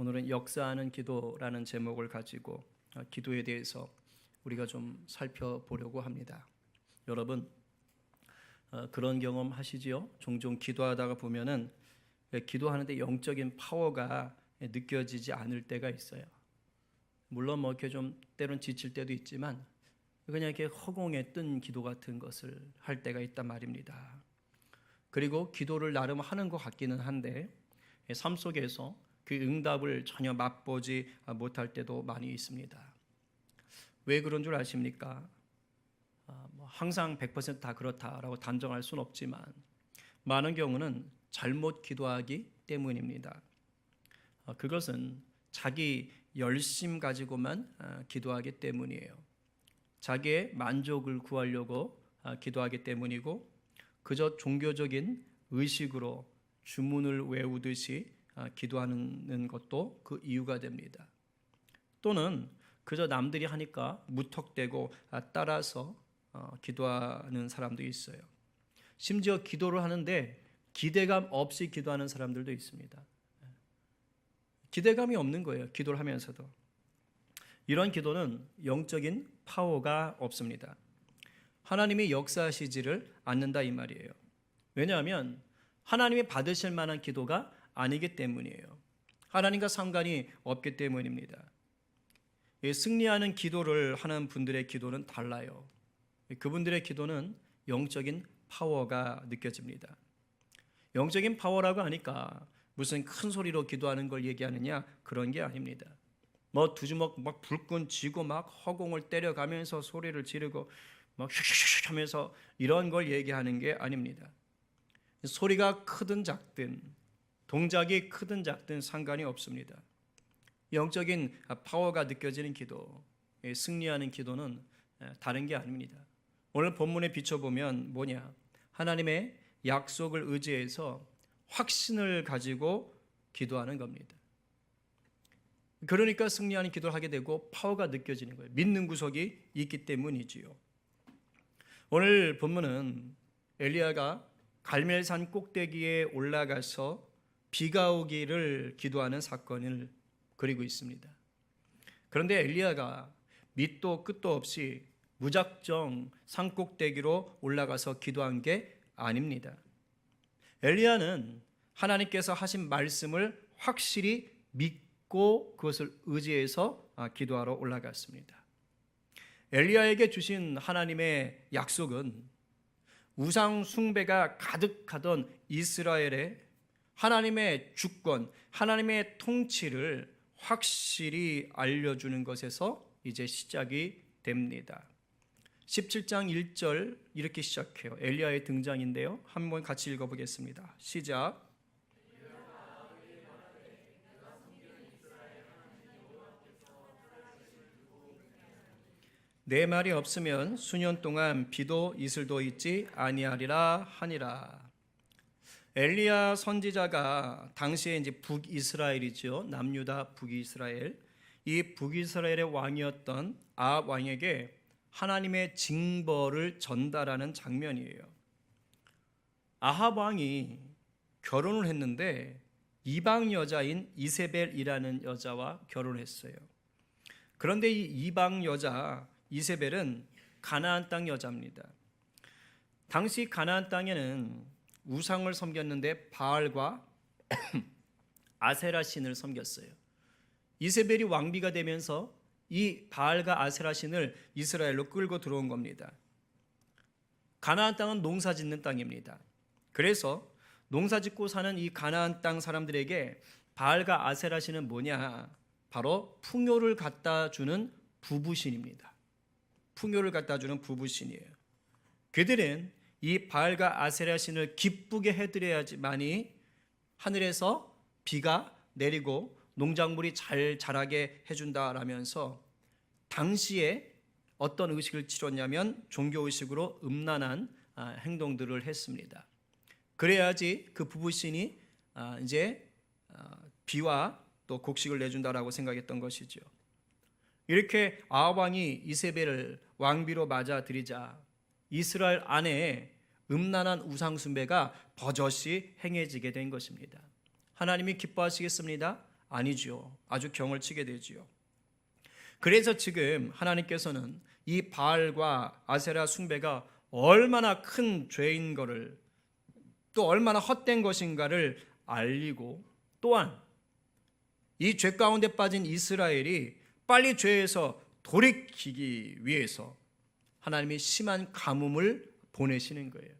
오늘은 역사하는 기도라는 제목을 가지고 기도에 대해서 우리가 좀 살펴보려고 합니다. 여러분 그런 경험 하시지요? 종종 기도하다가 보면은 기도하는데 영적인 파워가 느껴지지 않을 때가 있어요. 물론 뭐 이렇게 좀 때론 지칠 때도 있지만 그냥 이렇게 허공에 뜬 기도 같은 것을 할 때가 있단 말입니다. 그리고 기도를 나름 하는 것 같기는 한데 삶 속에서 그 응답을 전혀 맛보지 못할 때도 많이 있습니다. 왜 그런 줄 아십니까? 항상 100% 다 그렇다라고 단정할 수는 없지만 많은 경우는 잘못 기도하기 때문입니다. 그것은 자기 열심 가지고만 기도하기 때문이에요. 자기의 만족을 구하려고 기도하기 때문이고 그저 종교적인 의식으로 주문을 외우듯이 기도하는 것도 그 이유가 됩니다. 또는 그저 남들이 하니까 무턱대고 따라서 기도하는 사람도 있어요. 심지어 기도를 하는데 기대감 없이 기도하는 사람들도 있습니다. 기대감이 없는 거예요. 기도를 하면서도. 이런 기도는 영적인 파워가 없습니다. 하나님이 역사하시지를 않는다 이 말이에요. 왜냐하면 하나님이 받으실 만한 기도가 아니기 때문이에요. 하나님과 상관이 없기 때문입니다. 승리하는 기도를 하는 분들의 기도는 달라요. 그분들의 기도는 영적인 파워가 느껴집니다. 영적인 파워라고 하니까 무슨 큰 소리로 기도하는 걸 얘기하느냐 그런 게 아닙니다. 뭐 두 주먹 막 불끈 쥐고 막 허공을 때려가면서 소리를 지르고 막 슉슉슉 하면서 이런 걸 얘기하는 게 아닙니다. 소리가 크든 작든 동작이 크든 작든 상관이 없습니다. 영적인 파워가 느껴지는 기도, 승리하는 기도는 다른 게 아닙니다. 오늘 본문에 비춰보면 뭐냐? 하나님의 약속을 의지해서 확신을 가지고 기도하는 겁니다. 그러니까 승리하는 기도를 하게 되고 파워가 느껴지는 거예요. 믿는 구석이 있기 때문이지요. 오늘 본문은 엘리야가 갈멜산 꼭대기에 올라가서 비가 오기를 기도하는 사건을 그리고 있습니다. 그런데 엘리야가 밑도 끝도 없이 무작정 산 꼭대기로 올라가서 기도한 게 아닙니다. 엘리야는 하나님께서 하신 말씀을 확실히 믿고 그것을 의지해서 기도하러 올라갔습니다. 엘리야에게 주신 하나님의 약속은 우상 숭배가 가득하던 이스라엘에 하나님의 주권, 하나님의 통치를 확실히 알려주는 것에서 이제 시작이 됩니다. 17장 1절 이렇게 시작해요. 엘리야의 등장인데요. 한번 같이 읽어보겠습니다. 시작. 내 말이 없으면 수년 동안 비도 이슬도 있지 아니하리라 하니라. 엘리야 선지자가 당시에 이제 북이스라엘이죠. 남유다 북이스라엘. 이 북이스라엘의 왕이었던 아합 왕에게 하나님의 징벌을 전달하는 장면이에요. 아합 왕이 결혼을 했는데 이방 여자인 이세벨이라는 여자와 결혼했어요. 그런데 이 이방 여자 이세벨은 가나안 땅 여자입니다. 당시 가나안 땅에는 우상을 섬겼는데 바알과 아세라 신을 섬겼어요. 이세벨이 왕비가 되면서 이 바알과 아세라 신을 이스라엘로 끌고 들어온 겁니다. 가나안 땅은 농사 짓는 땅입니다. 그래서 농사 짓고 사는 이 가나안 땅 사람들에게 바알과 아세라 신은 뭐냐? 바로 풍요를 갖다 주는 부부신입니다. 풍요를 갖다 주는 부부신이에요. 그들은 이 바알과 아세라 신을 기쁘게 해드려야지만이 하늘에서 비가 내리고 농작물이 잘 자라게 해준다라면서 당시에 어떤 의식을 치렀냐면 종교의식으로 음란한 행동들을 했습니다. 그래야지 그 부부신이 이제 비와 또 곡식을 내준다라고 생각했던 것이죠. 이렇게 아합 왕이 이세벨을 왕비로 맞아들이자 이스라엘 안에 음란한 우상 숭배가 버젓이 행해지게 된 것입니다. 하나님이 기뻐하시겠습니다? 아니죠. 아주 경을 치게 되지요. 그래서 지금 하나님께서는 이 바알과 아세라 숭배가 얼마나 큰 죄인 거를, 또 얼마나 헛된 것인가를 알리고, 또한 이 죄 가운데 빠진 이스라엘이 빨리 죄에서 돌이키기 위해서 하나님이 심한 가뭄을 보내시는 거예요.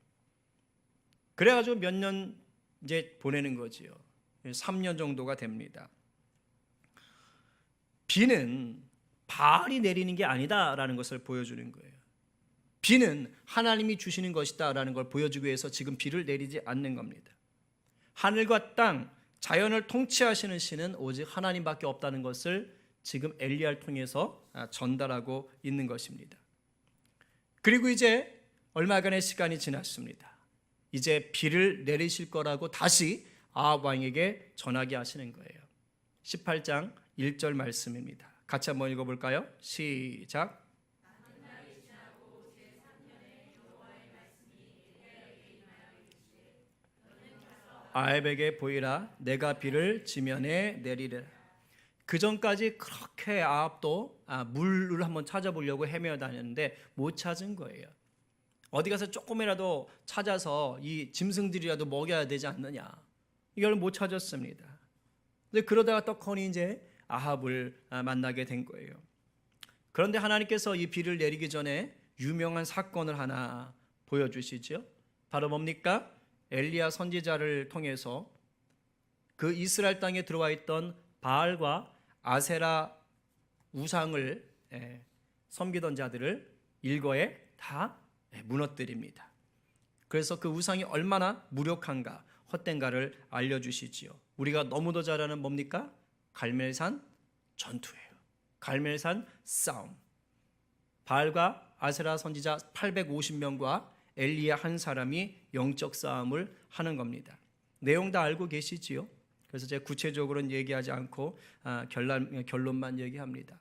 그래가지고 몇 년 이제 보내는 거지요. 3년 정도가 됩니다. 비는 바알이 내리는 게 아니다라는 것을 보여주는 거예요. 비는 하나님이 주시는 것이다라는 걸 보여주기 위해서 지금 비를 내리지 않는 겁니다. 하늘과 땅, 자연을 통치하시는 신은 오직 하나님밖에 없다는 것을 지금 엘리야를 통해서 전달하고 있는 것입니다. 그리고 이제 얼마간의 시간이 지났습니다. 이제 비를 내리실 거라고 다시 아합 왕에게 전하게 하시는 거예요. 18장 1절 말씀입니다. 같이 한번 읽어볼까요? 시작. 아합에게 보이라, 내가 비를 지면에 내리리라. 그 전까지 그렇게 아합도 물을 한번 찾아보려고 헤매어 다녔는데 못 찾은 거예요. 어디 가서 조금이라도 찾아서 이 짐승들이라도 먹여야 되지 않느냐, 이걸 못 찾았습니다. 근데 그러다가 떡하니 이제 아합을 만나게 된 거예요. 그런데 하나님께서 이 비를 내리기 전에 유명한 사건을 하나 보여주시죠. 바로 뭡니까? 엘리야 선지자를 통해서 그 이스라엘 땅에 들어와 있던 바알과 아세라 우상을 섬기던 자들을 일거에 다 무너뜨립니다. 그래서 그 우상이 얼마나 무력한가, 헛된가를 알려주시지요. 우리가 너무도 잘 아는 뭡니까? 갈멜산 전투예요. 갈멜산 싸움. 바알과 아세라 선지자 850명과 엘리야 한 사람이 영적 싸움을 하는 겁니다. 내용 다 알고 계시지요? 그래서 제가 구체적으로는 얘기하지 않고 결론만 얘기합니다.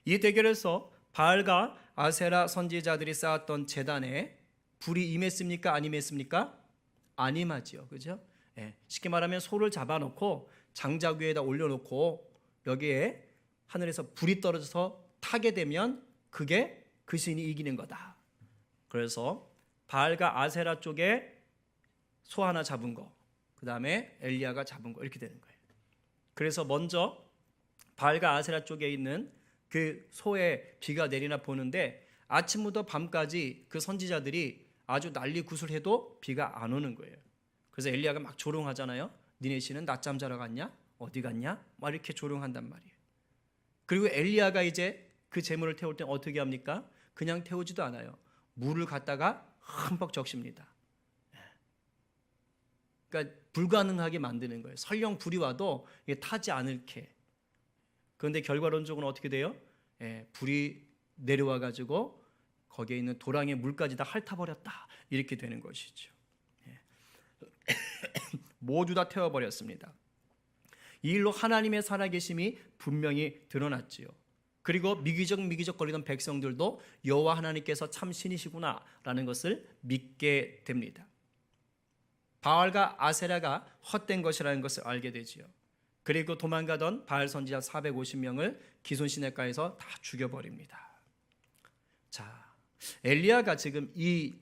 이 대결에서 바알과 아세라 선지자들이 쌓았던 제단에 불이 임했습니까? 안 임했습니까? 안 임하지요. 그죠? 쉽게 말하면 소를 잡아놓고 장작 위에다 올려놓고 여기에 하늘에서 불이 떨어져서 타게 되면 그게 그 신이 이기는 거다. 그래서 바알과 아세라 쪽에 소 하나 잡은 거, 그 다음에 엘리야가 잡은 거, 이렇게 되는 거예요. 그래서 먼저 바알과 아세라 쪽에 있는 그 소에 비가 내리나 보는데 아침부터 밤까지 그 선지자들이 아주 난리 구슬해도 비가 안 오는 거예요. 그래서 엘리야가 막 조롱하잖아요. 니네 신은 낮잠 자러 갔냐? 어디 갔냐? 막 이렇게 조롱한단 말이에요. 그리고 엘리야가 이제 그 재물을 태울 때 어떻게 합니까? 그냥 태우지도 않아요. 물을 갖다가 흠뻑 적십니다. 그러니까 불가능하게 만드는 거예요. 설령 불이 와도 타지 않을게. 그런데 결과론적으로 어떻게 돼요? 불이 내려와 가지고 거기에 있는 도랑의 물까지 다 핥아버렸다, 이렇게 되는 것이죠. 모두 다 태워버렸습니다. 이 일로 하나님의 살아계심이 분명히 드러났지요. 그리고 미기적 거리던 백성들도 여호와 하나님께서 참 신이시구나라는 것을 믿게 됩니다. 바알과 아세라가 헛된 것이라는 것을 알게 되지요. 그리고 도망가던 바알 선지자 450명을 기손 시내가에서 다 죽여버립니다. 자, 엘리야가 지금 이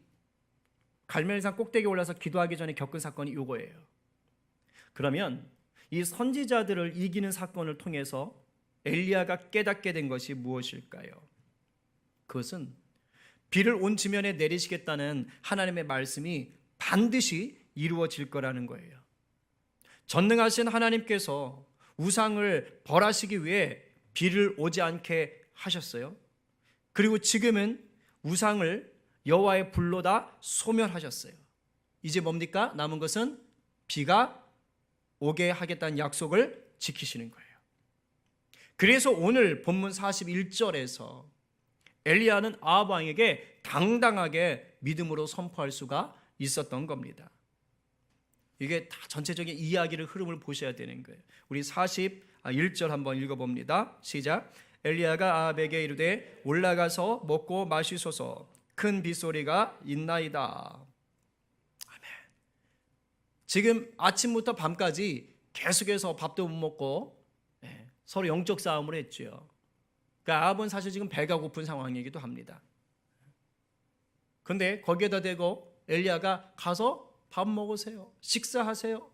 갈멜산 꼭대기에 올라서 기도하기 전에 겪은 사건이 이거예요. 그러면 이 선지자들을 이기는 사건을 통해서 엘리야가 깨닫게 된 것이 무엇일까요? 그것은 비를 온 지면에 내리시겠다는 하나님의 말씀이 반드시 이루어질 거라는 거예요. 전능하신 하나님께서 우상을 벌하시기 위해 비를 오지 않게 하셨어요. 그리고 지금은 우상을 여호와의 불로 다 소멸하셨어요. 이제 뭡니까? 남은 것은 비가 오게 하겠다는 약속을 지키시는 거예요. 그래서 오늘 본문 41절에서 엘리야는 아합 왕에게 당당하게 믿음으로 선포할 수가 있었던 겁니다. 이게 다 전체적인 이야기를 흐름을 보셔야 되는 거예요. 우리 41절 한번 읽어봅니다. 시작. 엘리야가 아합에게 이르되 올라가서 먹고 마시소서, 큰 빗소리가 있나이다. 아멘. 지금 아침부터 밤까지 계속해서 밥도 못 먹고 서로 영적 싸움을 했죠. 그러니까 아합은 사실 지금 배가 고픈 상황이기도 합니다. 그런데 거기에다 대고 엘리야가 가서 밥 먹으세요. 식사하세요.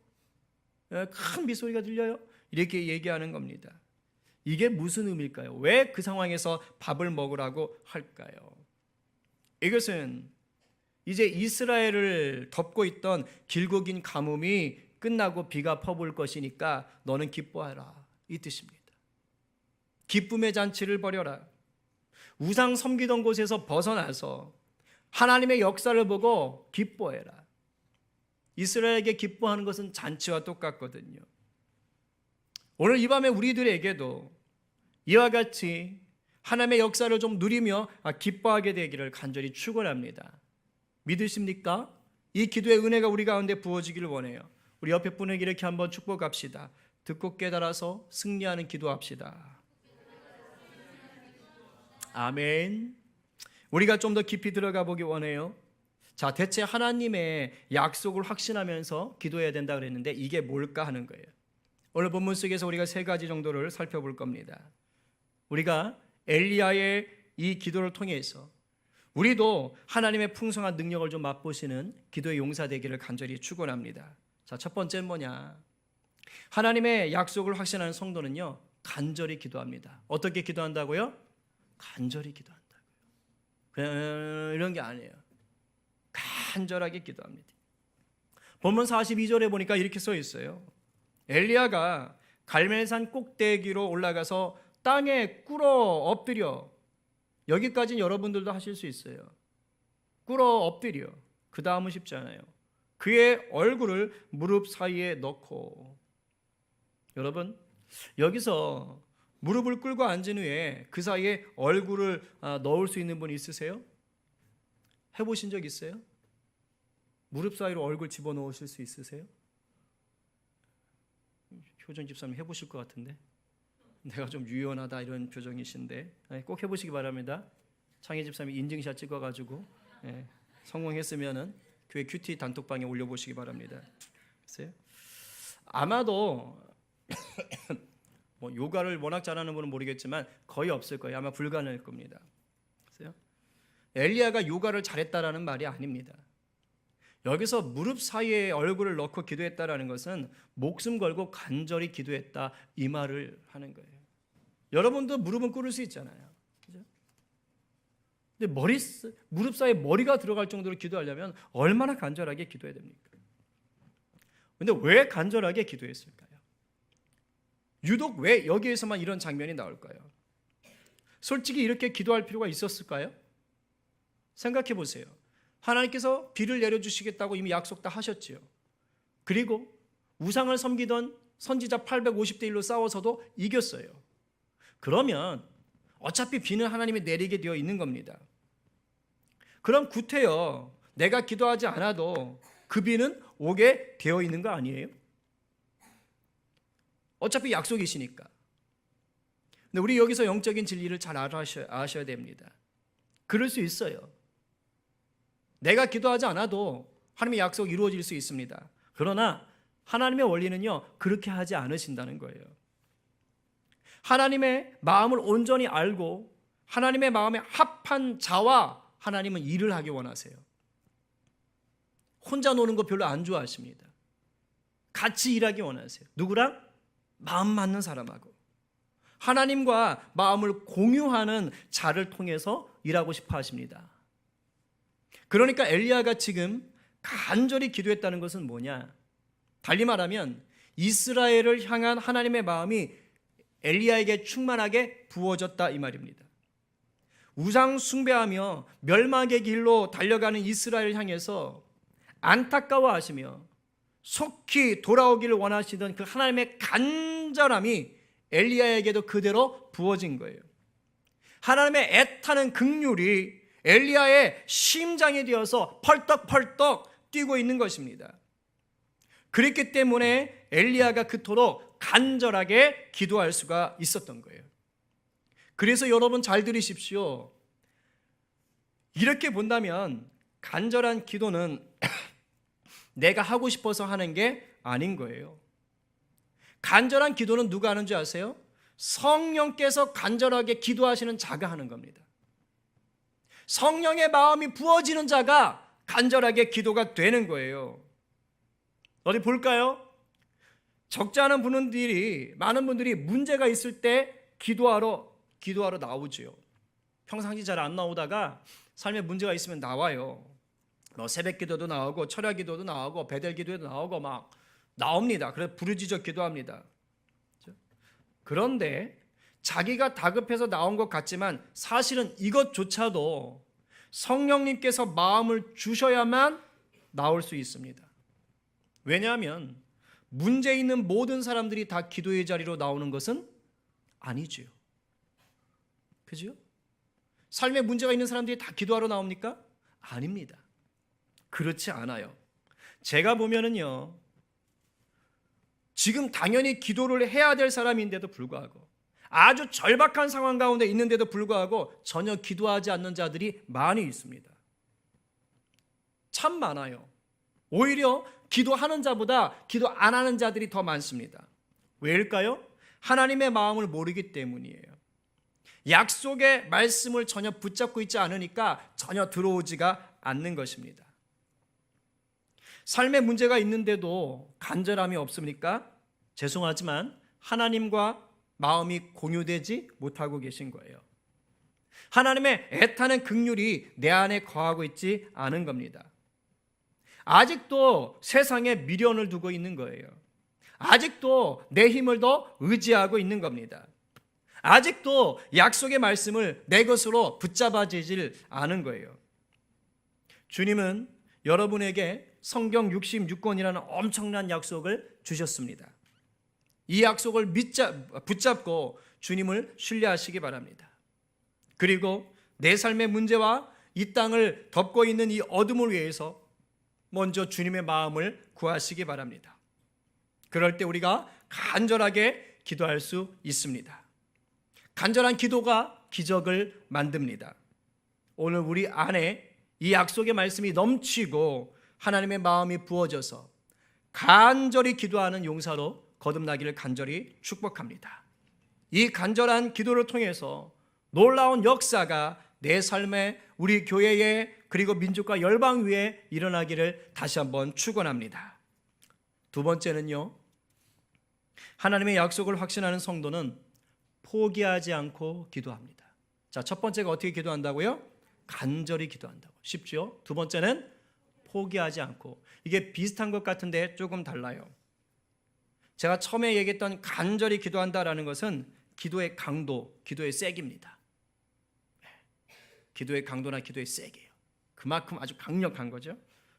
큰 미소리가 들려요. 이렇게 얘기하는 겁니다. 이게 무슨 의미일까요? 왜 그 상황에서 밥을 먹으라고 할까요? 이것은 이제 이스라엘을 덮고 있던 길고 긴 가뭄이 끝나고 비가 퍼부을 것이니까 너는 기뻐하라, 이 뜻입니다. 기쁨의 잔치를 벌여라. 우상 섬기던 곳에서 벗어나서 하나님의 역사를 보고 기뻐해라. 이스라엘에게 기뻐하는 것은 잔치와 똑같거든요. 오늘 이 밤에 우리들에게도 이와 같이 하나님의 역사를 좀 누리며 기뻐하게 되기를 간절히 축원합니다. 믿으십니까? 이 기도의 은혜가 우리 가운데 부어지기를 원해요. 우리 옆에 분에게 이렇게 한번 축복합시다. 듣고 깨달아서 승리하는 기도합시다. 아멘. 우리가 좀 더 깊이 들어가 보기 원해요. 자, 대체 하나님의 약속을 확신하면서 기도해야 된다 그랬는데 이게 뭘까 하는 거예요. 오늘 본문 속에서 우리가 세 가지 정도를 살펴볼 겁니다. 우리가 엘리야의 이 기도를 통해서 우리도 하나님의 풍성한 능력을 좀 맛보시는 기도의 용사 되기를 간절히 축원합니다. 자, 첫 번째는 뭐냐? 하나님의 약속을 확신하는 성도는요, 간절히 기도합니다. 어떻게 기도한다고요? 간절히 기도한다고요. 그냥 이런 게 아니에요. 간절하게 기도합니다. 본문 42절에 보니까 이렇게 써 있어요. 엘리야가 갈멜산 꼭대기로 올라가서 땅에 꿇어 엎드려. 여기까지는 여러분들도 하실 수 있어요. 꿇어 엎드려. 그 다음은 쉽지 않아요. 그의 얼굴을 무릎 사이에 넣고. 여러분, 여기서 무릎을 꿇고 앉은 후에 그 사이에 얼굴을 넣을 수 있는 분 있으세요? 해보신 적 있어요? 무릎 사이로 얼굴 집어넣으실 수 있으세요? 효정 집사님 해보실 것 같은데, 내가 좀 유연하다 이런 표정이신데 꼭 해보시기 바랍니다. 창희 집사님 인증샷 찍어가지고 성공했으면은 교회 큐티 단톡방에 올려보시기 바랍니다. 글쎄요? 아마도 뭐 요가를 워낙 잘하는 분은 모르겠지만 거의 없을 거예요. 아마 불가능할 겁니다. 글쎄요? 엘리야가 요가를 잘했다라는 말이 아닙니다. 여기서 무릎 사이에 얼굴을 넣고 기도했다라는 것은 목숨 걸고 간절히 기도했다 이 말을 하는 거예요. 여러분도 무릎은 꿇을 수 있잖아요. 그죠? 근데 무릎 사이에 머리가 들어갈 정도로 기도하려면 얼마나 간절하게 기도해야 됩니까? 근데 왜 간절하게 기도했을까요? 유독 왜 여기에서만 이런 장면이 나올까요? 솔직히 이렇게 기도할 필요가 있었을까요? 생각해 보세요. 하나님께서 비를 내려주시겠다고 이미 약속 다 하셨지요. 그리고 우상을 섬기던 선지자 850대 1로 싸워서도 이겼어요. 그러면 어차피 비는 하나님이 내리게 되어 있는 겁니다. 그럼 구태여 내가 기도하지 않아도 그 비는 오게 되어 있는 거 아니에요? 어차피 약속이시니까. 근데 우리 여기서 영적인 진리를 잘 아셔야 됩니다. 그럴 수 있어요. 내가 기도하지 않아도 하나님의 약속이 이루어질 수 있습니다. 그러나 하나님의 원리는요, 그렇게 하지 않으신다는 거예요. 하나님의 마음을 온전히 알고 하나님의 마음에 합한 자와 하나님은 일을 하기 원하세요. 혼자 노는 거 별로 안 좋아하십니다. 같이 일하기 원하세요. 누구랑? 마음 맞는 사람하고. 하나님과 마음을 공유하는 자를 통해서 일하고 싶어 하십니다. 그러니까 엘리야가 지금 간절히 기도했다는 것은 뭐냐? 달리 말하면 이스라엘을 향한 하나님의 마음이 엘리야에게 충만하게 부어졌다 이 말입니다. 우상 숭배하며 멸망의 길로 달려가는 이스라엘을 향해서 안타까워하시며 속히 돌아오기를 원하시던 그 하나님의 간절함이 엘리야에게도 그대로 부어진 거예요. 하나님의 애타는 긍휼이 엘리야의 심장이 되어서 펄떡펄떡 뛰고 있는 것입니다. 그렇기 때문에 엘리야가 그토록 간절하게 기도할 수가 있었던 거예요. 그래서 여러분 잘 들으십시오. 이렇게 본다면 간절한 기도는 내가 하고 싶어서 하는 게 아닌 거예요. 간절한 기도는 누가 하는 줄 아세요? 성령께서 간절하게 기도하시는 자가 하는 겁니다. 성령의 마음이 부어지는 자가 간절하게 기도가 되는 거예요. 어디 볼까요? 적지 않은 분들이, 많은 분들이 문제가 있을 때 기도하러 나오지요. 평상시 잘 안 나오다가 삶에 문제가 있으면 나와요. 뭐 새벽 기도도 나오고 철야 기도도 나오고 베델 기도도 나오고 막 나옵니다. 그래서 부르짖어 기도합니다. 그런데 자기가 다급해서 나온 것 같지만 사실은 이것조차도 성령님께서 마음을 주셔야만 나올 수 있습니다. 왜냐하면 문제 있는 모든 사람들이 다 기도의 자리로 나오는 것은 아니지요. 그죠? 삶에 문제가 있는 사람들이 다 기도하러 나옵니까? 아닙니다. 그렇지 않아요. 제가 보면은요, 지금 당연히 기도를 해야 될 사람인데도 불구하고, 아주 절박한 상황 가운데 있는데도 불구하고 전혀 기도하지 않는 자들이 많이 있습니다. 참 많아요. 오히려 기도하는 자보다 기도 안 하는 자들이 더 많습니다. 왜일까요? 하나님의 마음을 모르기 때문이에요. 약속의 말씀을 전혀 붙잡고 있지 않으니까 전혀 들어오지가 않는 것입니다. 삶에 문제가 있는데도 간절함이 없습니까? 죄송하지만 하나님과 마음이 공유되지 못하고 계신 거예요. 하나님의 애타는 긍휼이 내 안에 거하고 있지 않은 겁니다. 아직도 세상에 미련을 두고 있는 거예요. 아직도 내 힘을 더 의지하고 있는 겁니다. 아직도 약속의 말씀을 내 것으로 붙잡아지질 않은 거예요. 주님은 여러분에게 성경 66권이라는 엄청난 약속을 주셨습니다. 이 약속을 붙잡고 주님을 신뢰하시기 바랍니다. 그리고 내 삶의 문제와 이 땅을 덮고 있는 이 어둠을 위해서 먼저 주님의 마음을 구하시기 바랍니다. 그럴 때 우리가 간절하게 기도할 수 있습니다. 간절한 기도가 기적을 만듭니다. 오늘 우리 안에 이 약속의 말씀이 넘치고 하나님의 마음이 부어져서 간절히 기도하는 용사로 거듭나기를 간절히 축복합니다. 이 간절한 기도를 통해서 놀라운 역사가 내 삶에, 우리 교회에, 그리고 민족과 열방 위에 일어나기를 다시 한번 축원합니다. 두 번째는요, 하나님의 약속을 확신하는 성도는 포기하지 않고 기도합니다. 자, 첫 번째가 어떻게 기도한다고요? 간절히 기도한다고. 쉽죠? 두 번째는 포기하지 않고. 이게 비슷한 것 같은데 조금 달라요. 제가 처음에 얘기했던 간절히 기도한다라는 것은 기도의 강도, 기도의 세기입니다. 기도의 강도나 기도의 세기예요. 그만큼 아주 강력한 거죠.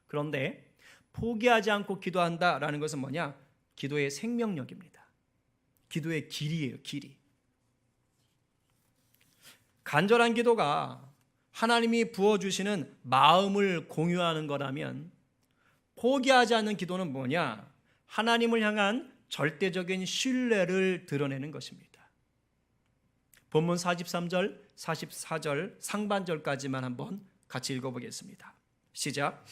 그런데 포기하지 않고 기도한다라는 것은 뭐냐? 기도의 생명력입니다. 기도의 길이에요, 길이. 간절한 기도가 하나님이 부어주시는 마음을 공유하는 거라면, 포기하지 않는 기도는 뭐냐? 하나님을 향한 절대적인 신뢰를 드러내는 것입니다. 본문 43절, 44절 상반절까지만 한번 같이 읽어보겠습니다. 시작.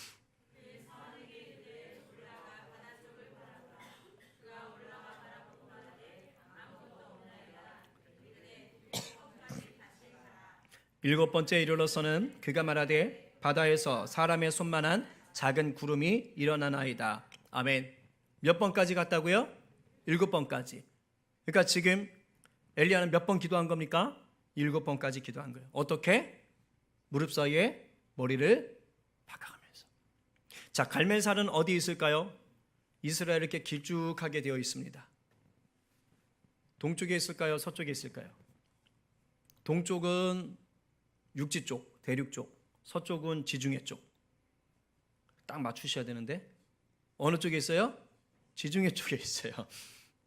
일곱 번째 이르러서는 그가 말하되 바다에서 사람의 손만한 작은 구름이 일어나나이다. 아멘. 몇 번까지 갔다고요? 7번까지. 그러니까 지금 엘리야는 몇 번 기도한 겁니까? 7번까지 기도한 거예요. 어떻게? 무릎 사이에 머리를 박아가면서. 자, 갈멜산은 어디 있을까요? 이스라엘 이렇게 길쭉하게 되어 있습니다. 동쪽에 있을까요? 서쪽에 있을까요? 동쪽은 육지 쪽, 대륙 쪽, 서쪽은 지중해 쪽. 딱 맞추셔야 되는데 어느 쪽에 있어요? 지중해 쪽에 있어요.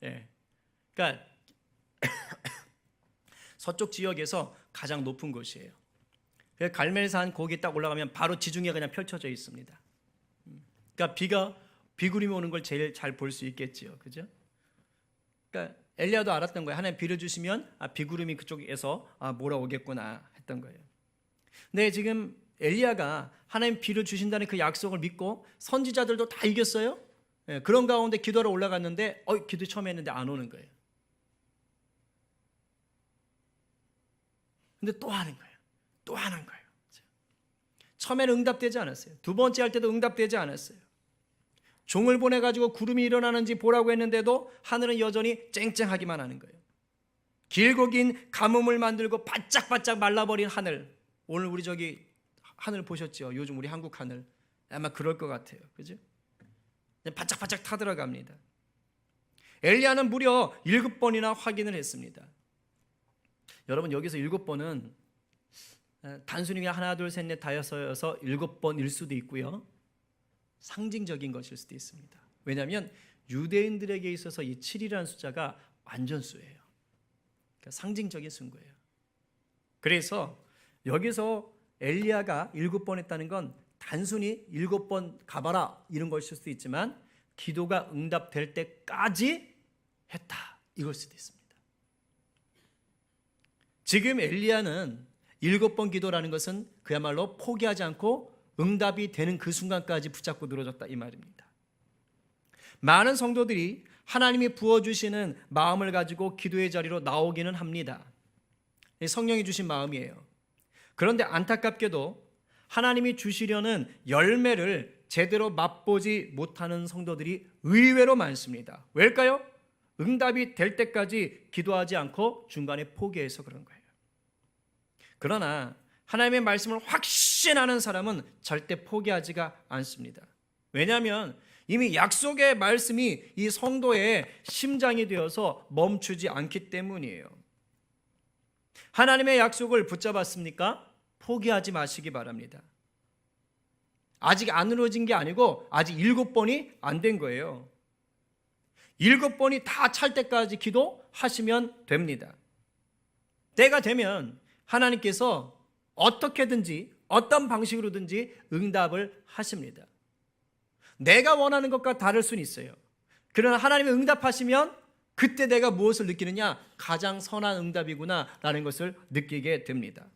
예. 그러니까 서쪽 지역에서 가장 높은 곳이에요. 갈멜산 거기 딱 올라가면 바로 지중해가 그냥 펼쳐져 있습니다. 그러니까 비구름이 오는 걸 제일 잘 볼 수 있겠지요, 그죠? 그러니까 엘리야도 알았던 거예요. 하나님 비를 주시면 비구름이 그쪽에서 몰아오겠구나 했던 거예요. 근데 지금 엘리야가 하나님 비를 주신다는 그 약속을 믿고 선지자들도 다 이겼어요. 예, 그런 가운데 기도하러 올라갔는데 기도 처음 했는데 안 오는 거예요. 근데 또 하는 거예요. 또 하는 거예요. 처음에는 응답되지 않았어요. 두 번째 할 때도 응답되지 않았어요. 종을 보내가지고 구름이 일어나는지 보라고 했는데도 하늘은 여전히 쨍쨍하기만 하는 거예요. 길고 긴 가뭄을 만들고 바짝바짝 말라버린 하늘. 오늘 우리 저기 하늘 보셨죠? 요즘 우리 한국 하늘. 아마 그럴 것 같아요. 그죠? 바짝바짝 타들어갑니다. 엘리야는 무려 7번이나 확인을 했습니다. 여러분, 여기서 7번은 단순히 그냥 하나 둘 셋 넷 다여서 7번일 수도 있고요, 상징적인 것일 수도 있습니다. 왜냐하면 유대인들에게 있어서 이 7이라는 숫자가 완전수예요. 그러니까 상징적인 수인 거예요. 그래서 여기서 엘리야가 7번 했다는 건 단순히 7번 가봐라 이런 것일 수도 있지만 기도가 응답될 때까지 했다 이걸 수도 있습니다. 지금 엘리야는 7번 기도라는 것은 그야말로 포기하지 않고 응답이 되는 그 순간까지 붙잡고 늘어졌다 이 말입니다. 많은 성도들이 하나님이 부어주시는 마음을 가지고 기도의 자리로 나오기는 합니다. 성령이 주신 마음이에요. 그런데 안타깝게도 하나님이 주시려는 열매를 제대로 맛보지 못하는 성도들이 의외로 많습니다. 왜일까요? 응답이 될 때까지 기도하지 않고 중간에 포기해서 그런 거예요. 그러나 하나님의 말씀을 확신하는 사람은 절대 포기하지가 않습니다. 왜냐하면 이미 약속의 말씀이 이 성도의 심장이 되어서 멈추지 않기 때문이에요. 하나님의 약속을 붙잡았습니까? 포기하지 마시기 바랍니다. 아직 안 이루어진 게 아니고 아직 7번이 안 된 거예요. 7번이 다 찰 때까지 기도하시면 됩니다. 때가 되면 하나님께서 어떻게든지 어떤 방식으로든지 응답을 하십니다. 내가 원하는 것과 다를 수는 있어요. 그러나 하나님이 응답하시면 그때 내가 무엇을 느끼느냐? 가장 선한 응답이구나 라는 것을 느끼게 됩니다.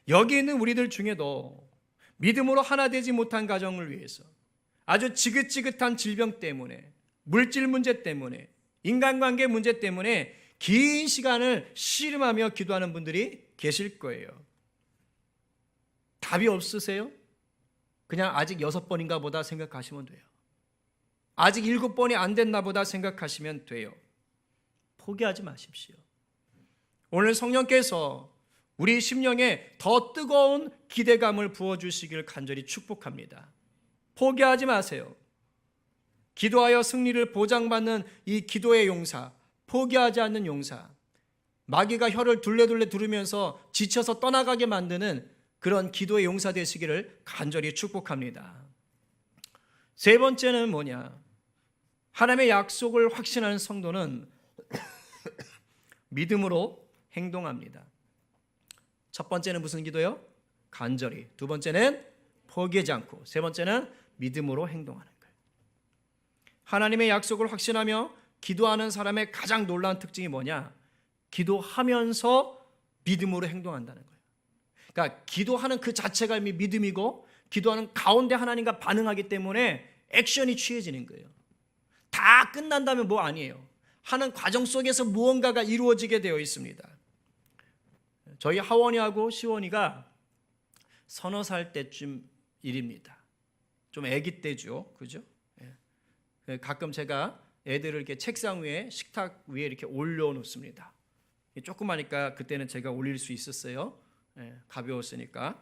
여기 있는 우리들 중에도 믿음으로 하나 되지 못한 가정을 위해서, 아주 지긋지긋한 질병 때문에, 물질 문제 때문에, 인간관계 문제 때문에 긴 시간을 씨름하며 기도하는 분들이 계실 거예요. 답이 없으세요? 그냥 아직 6번인가 보다 생각하시면 돼요. 아직 7번이 안 됐나 보다 생각하시면 돼요. 포기하지 마십시오. 오늘 성령께서 우리 심령에 더 뜨거운 기대감을 부어주시길 간절히 축복합니다. 포기하지 마세요. 기도하여 승리를 보장받는 이 기도의 용사, 포기하지 않는 용사, 마귀가 혀를 둘레둘레 두르면서 지쳐서 떠나가게 만드는 그런 기도의 용사 되시기를 간절히 축복합니다. 세 번째는 뭐냐? 하나님의 약속을 확신하는 성도는 믿음으로 행동합니다. 첫 번째는 무슨 기도요? 간절히. 두 번째는 포기하지 않고. 세 번째는 믿음으로 행동하는 거예요. 하나님의 약속을 확신하며 기도하는 사람의 가장 놀라운 특징이 뭐냐? 기도하면서 믿음으로 행동한다는 거예요. 그러니까 기도하는 그 자체가 이미 믿음이고 기도하는 가운데 하나님과 반응하기 때문에 액션이 취해지는 거예요. 다 끝난다면 뭐 아니에요. 하는 과정 속에서 무언가가 이루어지게 되어 있습니다. 저희 하원이하고 시원이가 서너 살 때쯤 일입니다. 좀 아기 때죠, 그죠? 가끔 제가 애들을 이렇게 책상 위에, 식탁 위에 이렇게 올려놓습니다. 조그마니까 그때는 제가 올릴 수 있었어요. 가벼웠으니까.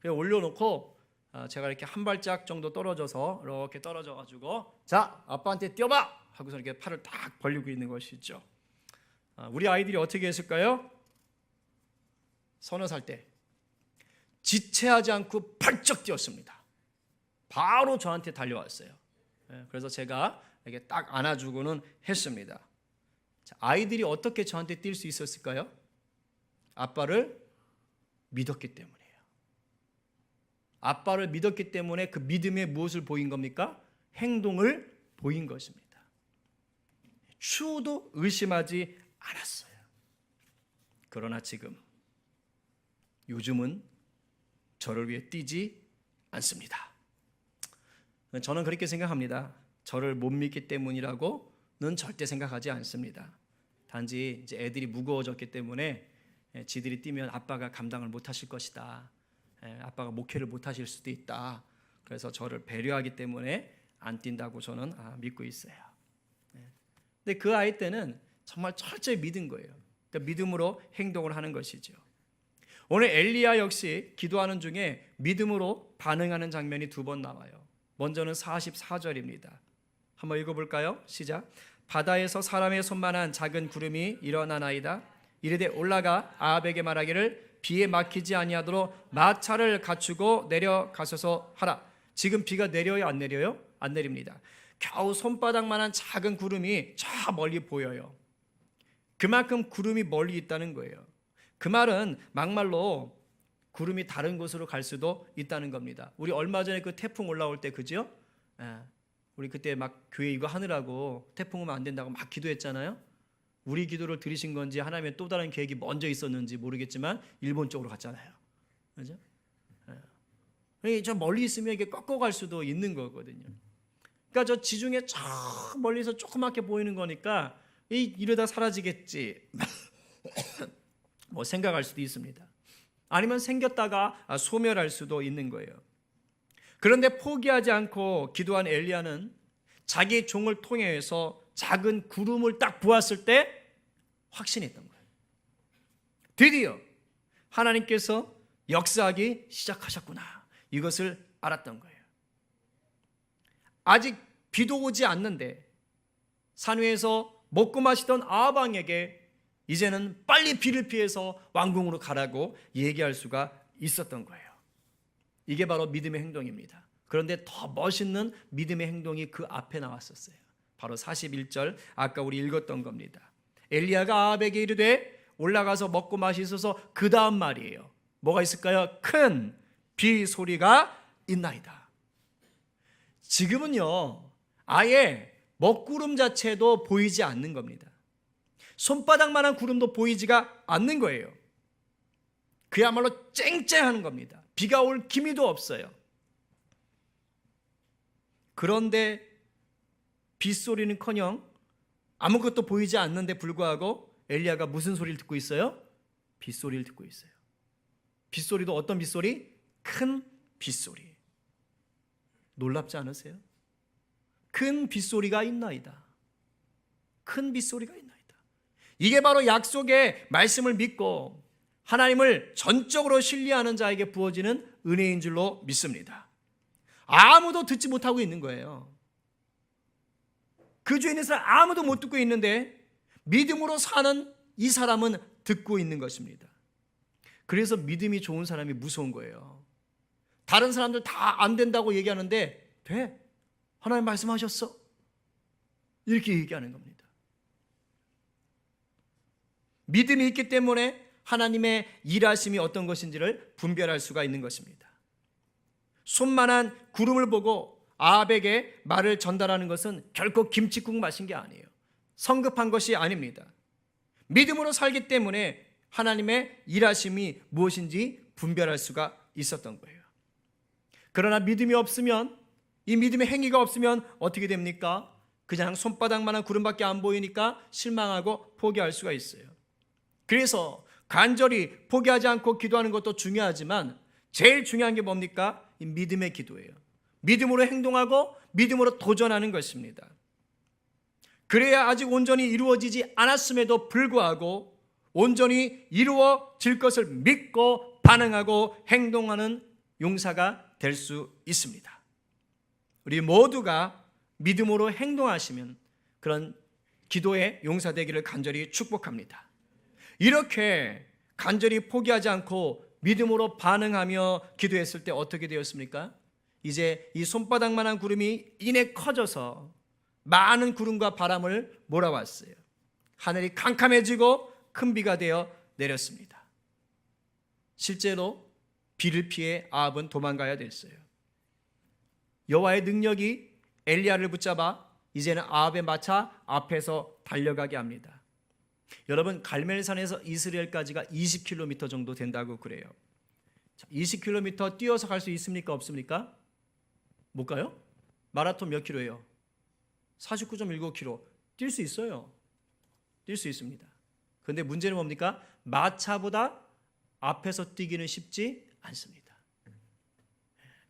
올려놓고 제가 이렇게 한 발짝 정도 떨어져서 이렇게 떨어져가지고 자, 아빠한테 뛰어봐! 하고서 이렇게 팔을 딱 벌리고 있는 것이죠. 우리 아이들이 어떻게 했을까요? 서너 살 때 지체하지 않고 발쩍 뛰었습니다. 바로 저한테 달려왔어요. 그래서 제가 이렇게 딱 안아주고는 했습니다. 자, 아이들이 어떻게 저한테 뛸 수 있었을까요? 아빠를 믿었기 때문이에요. 아빠를 믿었기 때문에 그 믿음에 무엇을 보인 겁니까? 행동을 보인 것입니다. 추호도 의심하지 않았어요. 그러나 요즘은 저를 위해 뛰지 않습니다. 저는 그렇게 생각합니다. 저를 못 믿기 때문이라고는 절대 생각하지 않습니다. 단지 이제 애들이 무거워졌기 때문에 지들이 뛰면 아빠가 감당을 못하실 것이다. 아빠가 목회를 못하실 수도 있다. 그래서 저를 배려하기 때문에 안 뛴다고 저는 믿고 있어요. 근데 그 아이 때는 정말 철저히 믿은 거예요. 그러니까 믿음으로 행동을 하는 것이죠. 오늘 엘리야 역시 기도하는 중에 믿음으로 반응하는 장면이 2번 나와요. 먼저는 44절입니다. 한번 읽어볼까요? 시작. 바다에서 사람의 손만한 작은 구름이 일어나나이다. 이르되 올라가 아합에게 말하기를 비에 막히지 아니하도록 마차를 갖추고 내려가소서 하라. 지금 비가 내려요, 안 내려요? 안 내립니다. 겨우 손바닥만한 작은 구름이 저 멀리 보여요. 그만큼 구름이 멀리 있다는 거예요. 그 말은 막말로 구름이 다른 곳으로 갈 수도 있다는 겁니다. 우리 얼마 전에 그 태풍 올라올 때 그죠? 우리 그때 막 교회 이거 하느라고 태풍 오면 안 된다고 막 기도했잖아요. 우리 기도를 들으신 건지 하나님의 또 다른 계획이 먼저 있었는지 모르겠지만 일본 쪽으로 갔잖아요. 그죠? 저 멀리 있으면 이게 꺾어갈 수도 있는 거거든요. 그러니까 저 지중해 저 멀리서 조그맣게 보이는 거니까 이러다 사라지겠지 뭐 생각할 수도 있습니다. 아니면 생겼다가 소멸할 수도 있는 거예요. 그런데 포기하지 않고 기도한 엘리야는 자기 종을 통해서 작은 구름을 딱 보았을 때 확신했던 거예요. 드디어 하나님께서 역사하기 시작하셨구나. 이것을 알았던 거예요. 아직 비도 오지 않는데 산 위에서 먹고 마시던 아합 왕에게 이제는 빨리 비를 피해서 왕궁으로 가라고 얘기할 수가 있었던 거예요. 이게 바로 믿음의 행동입니다. 그런데 더 멋있는 믿음의 행동이 그 앞에 나왔었어요. 바로 41절 아까 우리 읽었던 겁니다. 엘리야가 아합에게 이르되 올라가서 먹고 마시소서. 그 다음 말이에요. 뭐가 있을까요? 큰 비 소리가 있나이다. 지금은요 아예 먹구름 자체도 보이지 않는 겁니다. 손바닥만한 구름도 보이지가 않는 거예요. 그야말로 쨍쨍하는 겁니다. 비가 올 기미도 없어요. 그런데 빗소리는커녕 아무것도 보이지 않는데 불구하고 엘리야가 무슨 소리를 듣고 있어요? 빗소리를 듣고 있어요. 빗소리도 어떤 빗소리? 큰 빗소리. 놀랍지 않으세요? 큰 빗소리가 있나이다. 큰 빗소리가 있나이다. 이게 바로 약속의 말씀을 믿고 하나님을 전적으로 신뢰하는 자에게 부어지는 은혜인 줄로 믿습니다. 아무도 듣지 못하고 있는 거예요. 그 주에 있는 사람 아무도 못 듣고 있는데 믿음으로 사는 이 사람은 듣고 있는 것입니다. 그래서 믿음이 좋은 사람이 무서운 거예요. 다른 사람들 다 안 된다고 얘기하는데 돼. 하나님 말씀하셨어. 이렇게 얘기하는 겁니다. 믿음이 있기 때문에 하나님의 일하심이 어떤 것인지를 분별할 수가 있는 것입니다. 손만한 구름을 보고 아합에게 말을 전달하는 것은 결코 김칫국 마신 게 아니에요. 성급한 것이 아닙니다. 믿음으로 살기 때문에 하나님의 일하심이 무엇인지 분별할 수가 있었던 거예요. 그러나 믿음이 없으면, 이 믿음의 행위가 없으면 어떻게 됩니까? 그냥 손바닥만한 구름밖에 안 보이니까 실망하고 포기할 수가 있어요. 그래서 간절히 포기하지 않고 기도하는 것도 중요하지만 제일 중요한 게 뭡니까? 이 믿음의 기도예요. 믿음으로 행동하고 믿음으로 도전하는 것입니다. 그래야 아직 온전히 이루어지지 않았음에도 불구하고 온전히 이루어질 것을 믿고 반응하고 행동하는 용사가 될 수 있습니다. 우리 모두가 믿음으로 행동하시면 그런 기도의 용사 되기를 간절히 축복합니다. 이렇게 간절히 포기하지 않고 믿음으로 반응하며 기도했을 때 어떻게 되었습니까? 이제 이 손바닥만한 구름이 이내 커져서 많은 구름과 바람을 몰아왔어요. 하늘이 캄캄해지고 큰 비가 되어 내렸습니다. 실제로 비를 피해 아합은 도망가야 됐어요. 여호와의 능력이 엘리야를 붙잡아 이제는 아합의 마차 앞에서 달려가게 합니다. 여러분, 갈멜산에서 이스라엘까지가 20km 정도 된다고 그래요. 20km 뛰어서 갈 수 있습니까? 없습니까? 못 가요? 마라톤 몇 킬로예요? 49.19km. 뛸 수 있어요. 뛸 수 있습니다. 그런데 문제는 뭡니까? 마차보다 앞에서 뛰기는 쉽지 않습니다.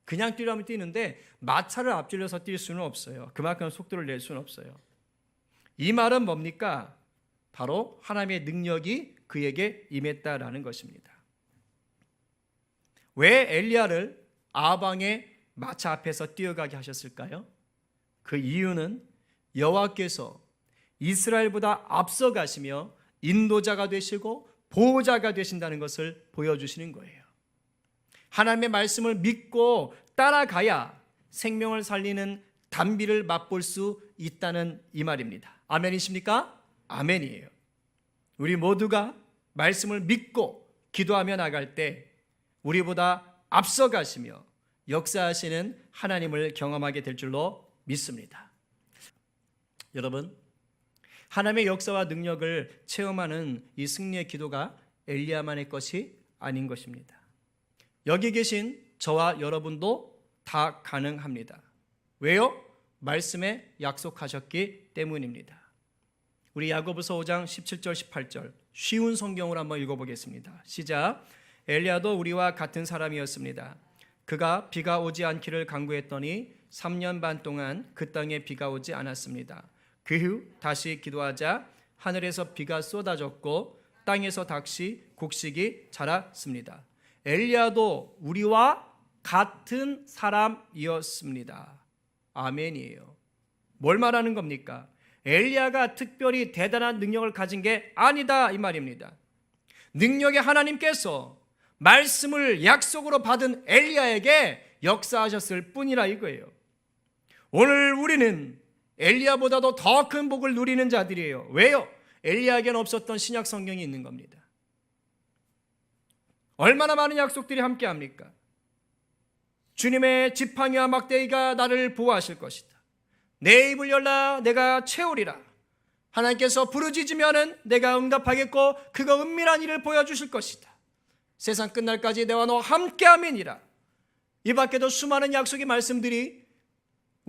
그냥 뛰려면 뛰는데 마차를 앞질러서 뛸 수는 없어요. 그만큼 속도를 낼 수는 없어요. 이 말은 뭡니까? 바로 하나님의 능력이 그에게 임했다라는 것입니다. 왜 엘리야를 아방의 마차 앞에서 뛰어가게 하셨을까요? 그 이유는 여호와께서 이스라엘보다 앞서가시며 인도자가 되시고 보호자가 되신다는 것을 보여주시는 거예요. 하나님의 말씀을 믿고 따라가야 생명을 살리는 단비를 맛볼 수 있다는 이 말입니다. 아멘이십니까? 아멘이에요. 우리 모두가 말씀을 믿고 기도하며 나갈 때 우리보다 앞서가시며 역사하시는 하나님을 경험하게 될 줄로 믿습니다. 여러분, 하나님의 역사와 능력을 체험하는 이 승리의 기도가 엘리야만의 것이 아닌 것입니다. 여기 계신 저와 여러분도 다 가능합니다. 왜요? 말씀에 약속하셨기 때문입니다. 우리 야고보서 5장 17절 18절 쉬운 성경으로 한번 읽어보겠습니다. 시작. 엘리야도 우리와 같은 사람이었습니다. 그가 비가 오지 않기를 간구했더니 3년 반 동안 그 땅에 비가 오지 않았습니다. 그 후 다시 기도하자 하늘에서 비가 쏟아졌고 땅에서 다시 곡식이 자랐습니다. 엘리야도 우리와 같은 사람이었습니다. 아멘이에요. 뭘 말하는 겁니까? 엘리야가 특별히 대단한 능력을 가진 게 아니다 이 말입니다. 능력의 하나님께서 말씀을 약속으로 받은 엘리야에게 역사하셨을 뿐이라 이거예요. 오늘 우리는 엘리야보다도 더 큰 복을 누리는 자들이에요. 왜요? 엘리야에게는 없었던 신약 성경이 있는 겁니다. 얼마나 많은 약속들이 함께합니까? 주님의 지팡이와 막대기가 나를 보호하실 것이다. 내 입을 열라 내가 채우리라. 하나님께서 부르짖으면은 내가 응답하겠고 그가 은밀한 일을 보여주실 것이다. 세상 끝날까지 내와 너 함께함이니라. 이 밖에도 수많은 약속의 말씀들이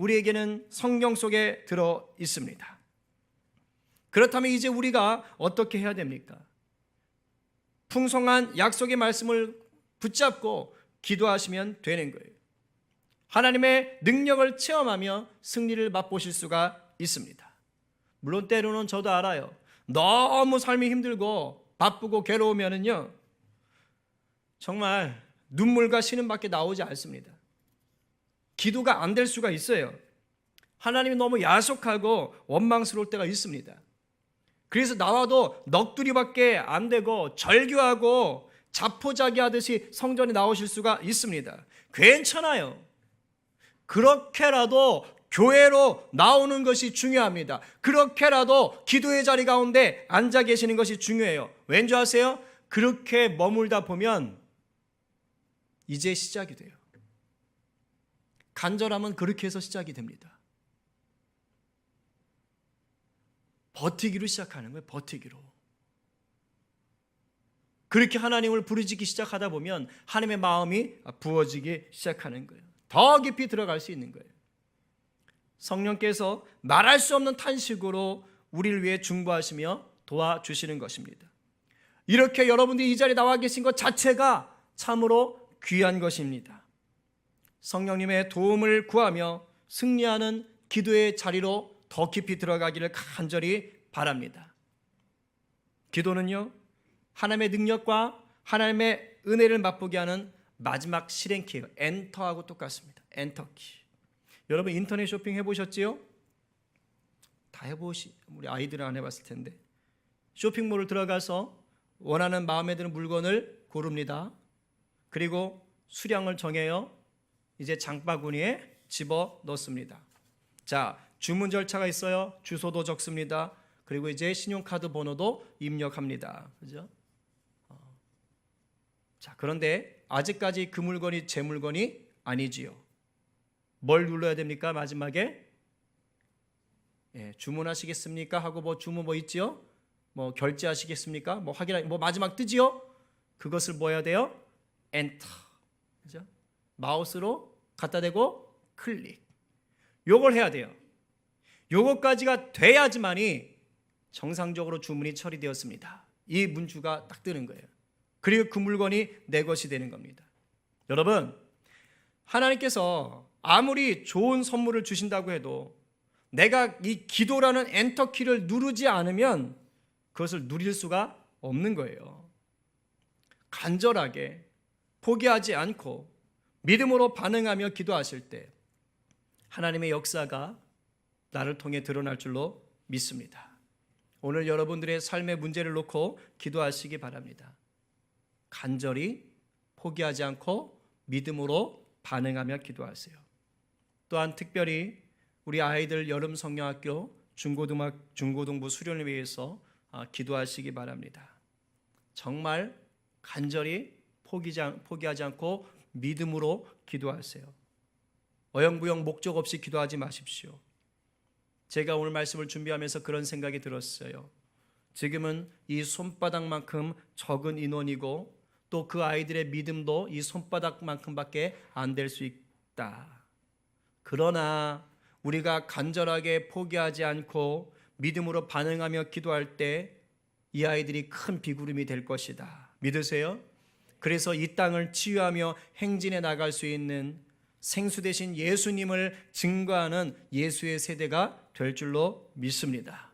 우리에게는 성경 속에 들어 있습니다. 그렇다면 이제 우리가 어떻게 해야 됩니까? 풍성한 약속의 말씀을 붙잡고 기도하시면 되는 거예요. 하나님의 능력을 체험하며 승리를 맛보실 수가 있습니다. 물론 때로는 저도 알아요. 너무 삶이 힘들고 바쁘고 괴로우면은요 정말 눈물과 신음밖에 나오지 않습니다. 기도가 안 될 수가 있어요. 하나님이 너무 야속하고 원망스러울 때가 있습니다. 그래서 나와도 넋두리밖에 안 되고 절규하고 자포자기하듯이 성전에 나오실 수가 있습니다. 괜찮아요. 그렇게라도 교회로 나오는 것이 중요합니다. 그렇게라도 기도의 자리 가운데 앉아 계시는 것이 중요해요. 왠지 아세요? 그렇게 머물다 보면 이제 시작이 돼요. 간절함은 그렇게 해서 시작이 됩니다. 버티기로 시작하는 거예요. 버티기로. 그렇게 하나님을 부르짖기 시작하다 보면 하나님의 마음이 부어지기 시작하는 거예요. 더 깊이 들어갈 수 있는 거예요. 성령께서 말할 수 없는 탄식으로 우리를 위해 중보하시며 도와주시는 것입니다. 이렇게 여러분들이 이 자리에 나와 계신 것 자체가 참으로 귀한 것입니다. 성령님의 도움을 구하며 승리하는 기도의 자리로 더 깊이 들어가기를 간절히 바랍니다. 기도는요, 하나님의 능력과 하나님의 은혜를 맛보게 하는 마지막 실행키예요. 엔터하고 똑같습니다. 엔터키. 여러분 인터넷 쇼핑 해보셨지요? 다 우리 아이들은 안 해봤을 텐데 쇼핑몰을 들어가서 원하는 마음에 드는 물건을 고릅니다. 그리고 수량을 정해요. 이제 장바구니에 집어 넣습니다. 자, 주문 절차가 있어요. 주소도 적습니다. 그리고 이제 신용카드 번호도 입력합니다. 그죠? 자, 그런데 아직까지 그 물건이 제 물건이 아니지요. 뭘 눌러야 됩니까? 마지막에 주문하시겠습니까? 하고 뭐 주문 뭐 있지요? 뭐 결제하시겠습니까? 뭐 확인하 뭐 마지막 뜨지요? 그것을 뭐 해야 돼요? 엔터. 그죠? 마우스로 갖다 대고 클릭. 요걸 해야 돼요. 요거까지가 돼야지만이 정상적으로 주문이 처리되었습니다. 이 문주가 딱 뜨는 거예요. 그리고 그 물건이 내 것이 되는 겁니다. 여러분, 하나님께서 아무리 좋은 선물을 주신다고 해도 내가 이 기도라는 엔터키를 누르지 않으면 그것을 누릴 수가 없는 거예요. 간절하게 포기하지 않고 믿음으로 반응하며 기도하실 때 하나님의 역사가 나를 통해 드러날 줄로 믿습니다. 오늘 여러분들의 삶의 문제를 놓고 기도하시기 바랍니다. 간절히 포기하지 않고 믿음으로 반응하며 기도하세요. 또한 특별히 우리 아이들 여름 성령학교 중고등부 수련을 위해서 기도하시기 바랍니다. 정말 간절히 포기하지 않고 믿음으로 기도하세요. 어영부영 목적 없이 기도하지 마십시오. 제가 오늘 말씀을 준비하면서 그런 생각이 들었어요. 지금은 이 손바닥만큼 적은 인원이고 또 그 아이들의 믿음도 이 손바닥만큼밖에 안 될 수 있다. 그러나 우리가 간절하게 포기하지 않고 믿음으로 반응하며 기도할 때 이 아이들이 큰 비구름이 될 것이다. 믿으세요? 그래서 이 땅을 치유하며 행진해 나갈 수 있는 생수 대신 예수님을 증거하는 예수의 세대가 될 줄로 믿습니다.